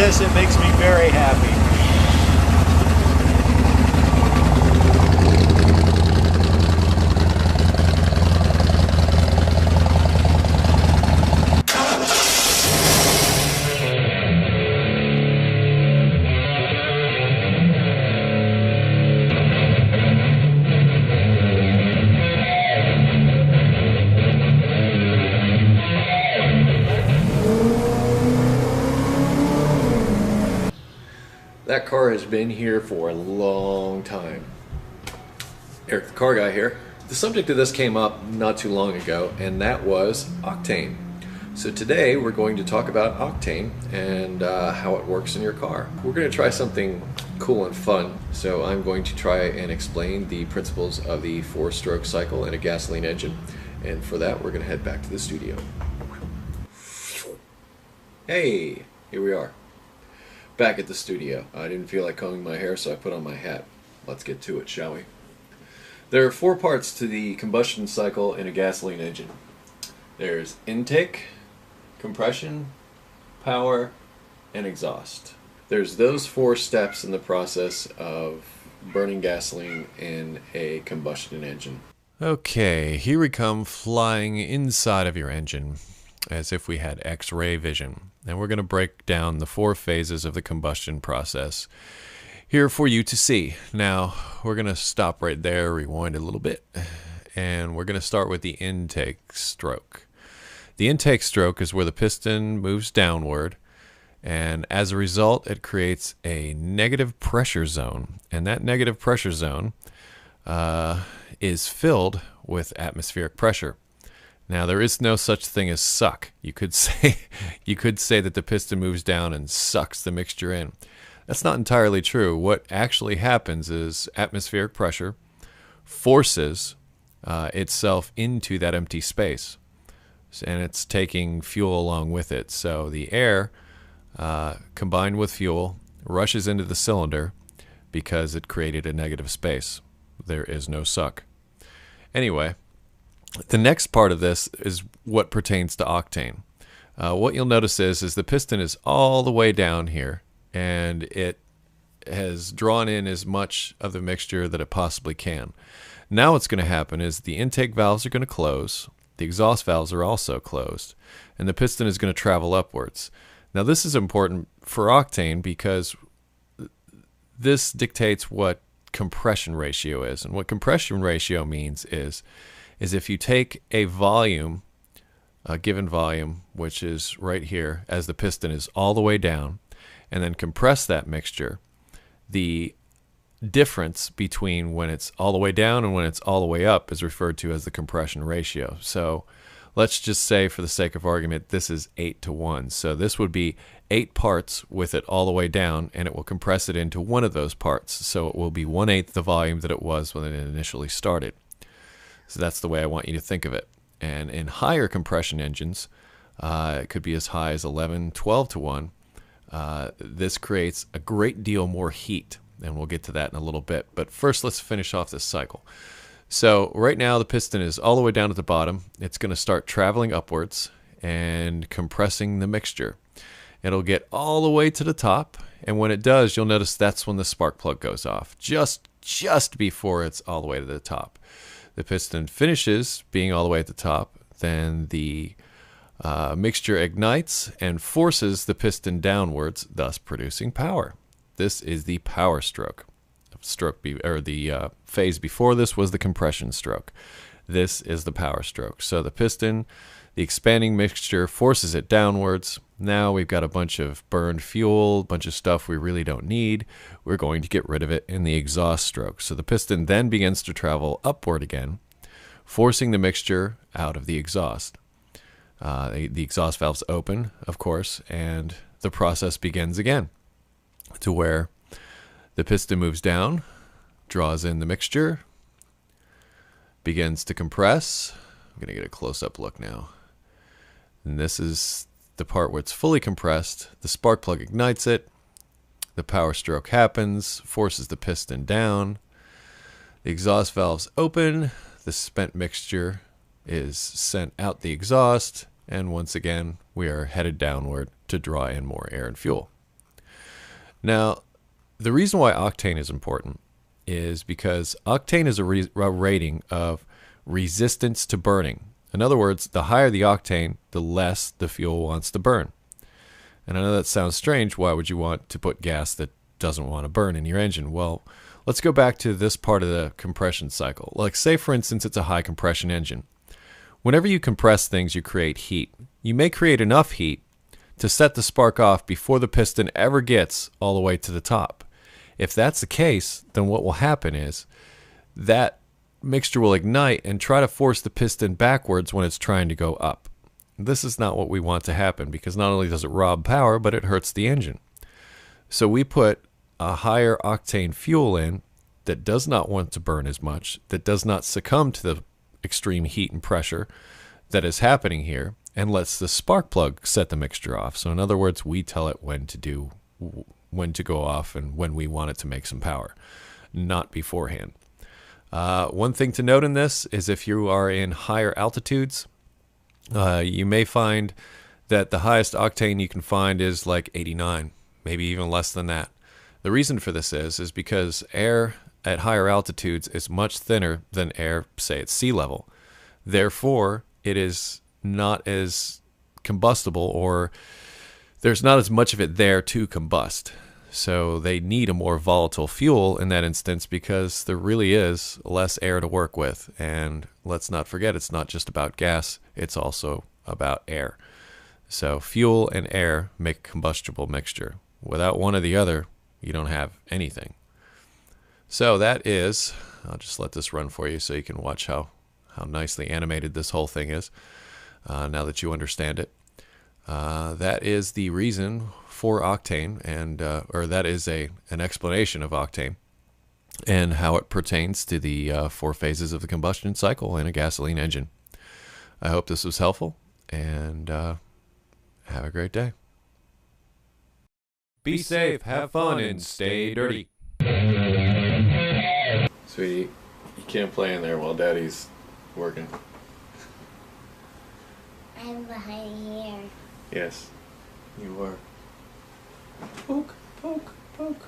this, it makes me very happy. That car has been here for a long time. Eric the Car Guy here. The subject of this came up not too long ago, and that was octane. So today we're going to talk about octane and how it works in your car. We're going to try something cool and fun. So I'm going to try and explain the principles of the 4-stroke cycle in a gasoline engine. And for that, we're going to head back to the studio. Hey, here we are. Back at the studio. I didn't feel like combing my hair, so I put on my hat. Let's get to it, shall we? There are 4 parts to the combustion cycle in a gasoline engine. There's intake, compression, power, and exhaust. There's those 4 steps in the process of burning gasoline in a combustion engine. Okay, here we come flying inside of your engine, as if we had X-ray vision. And we're going to break down the 4 phases of the combustion process here for you to see. Now, we're going to stop right there, rewind a little bit, and we're going to start with the intake stroke. The intake stroke is where the piston moves downward, and as a result, it creates a negative pressure zone. And that negative pressure zone is filled with atmospheric pressure. Now, there is no such thing as suck. You could say that the piston moves down and sucks the mixture in. That's not entirely true. What actually happens is atmospheric pressure forces itself into that empty space, and it's taking fuel along with it. So the air combined with fuel rushes into the cylinder because it created a negative space. There is no suck. Anyway, the next part of this is what pertains to octane. What you'll notice is the piston is all the way down here, and it has drawn in as much of the mixture that it possibly can. Now what's going to happen is the intake valves are going to close, the exhaust valves are also closed, and the piston is going to travel upwards. Now this is important for octane because this dictates what compression ratio is. And what compression ratio means is if you take a volume, a given volume, which is right here, as the piston is all the way down, and then compress that mixture, the difference between when it's all the way down and when it's all the way up is referred to as the compression ratio. So let's just say, for the sake of argument, this is 8:1. So this would be 8 parts with it all the way down, and it will compress it into one of those parts. So it will be 1/8 the volume that it was when it initially started. So that's the way I want you to think of it. And in higher compression engines, it could be as high as 11, 12:1. This creates a great deal more heat, and we'll get to that in a little bit. But first, let's finish off this cycle. So right now, the piston is all the way down at the bottom. It's going to start traveling upwards and compressing the mixture. It'll get all the way to the top, and when it does, you'll notice that's when the spark plug goes off, just before it's all the way to the top. The piston finishes being all the way at the top, then the mixture ignites and forces the piston downwards, thus producing power. This is the power stroke. The phase before this was the compression stroke. This is the power stroke. So the piston, the expanding mixture forces it downwards. Now we've got a bunch of burned fuel, a bunch of stuff we really don't need. We're going to get rid of it in the exhaust stroke. So the piston then begins to travel upward again, forcing the mixture out of the exhaust. The exhaust valves open, of course, and the process begins again, to where the piston moves down, draws in the mixture, begins to compress. I'm going to get a close-up look now. And this is the part where it's fully compressed. The spark plug ignites it. The power stroke happens, forces the piston down. The exhaust valves open. The spent mixture is sent out the exhaust. And once again, we are headed downward to draw in more air and fuel. Now, the reason why octane is important is because octane is a rating of resistance to burning. In other words, the higher the octane, the less the fuel wants to burn. And I know that sounds strange. Why would you want to put gas that doesn't want to burn in your engine? Well, let's go back to this part of the compression cycle. Like, say, for instance, it's a high compression engine. Whenever you compress things, you create heat. You may create enough heat to set the spark off before the piston ever gets all the way to the top. If that's the case, then what will happen is that mixture will ignite and try to force the piston backwards when it's trying to go up. This is not what we want to happen, because not only does it rob power, but it hurts the engine. So we put a higher octane fuel in that does not want to burn as much, that does not succumb to the extreme heat and pressure that is happening here, and lets the spark plug set the mixture off. So in other words, we tell it when to go off and when we want it to make some power, not beforehand. One thing to note in this is if you are in higher altitudes, you may find that the highest octane you can find is like 89, maybe even less than that. The reason for this is because air at higher altitudes is much thinner than air, say, at sea level. Therefore, it is not as combustible, or there's not as much of it there to combust. So they need a more volatile fuel in that instance, because there really is less air to work with. And let's not forget, it's not just about gas, it's also about air. So fuel and air make a combustible mixture. Without one or the other, you don't have anything. So that is, I'll just let this run for you so you can watch how nicely animated this whole thing is, now that you understand it. That is the reason for octane, and or that is an explanation of octane and how it pertains to the 4 phases of the combustion cycle in a gasoline engine. I hope this was helpful, and have a great day. Be safe, have fun, and stay dirty. Sweetie, you can't play in there while Daddy's working. I'm behind here. Yes, you are. Poke, poke, poke.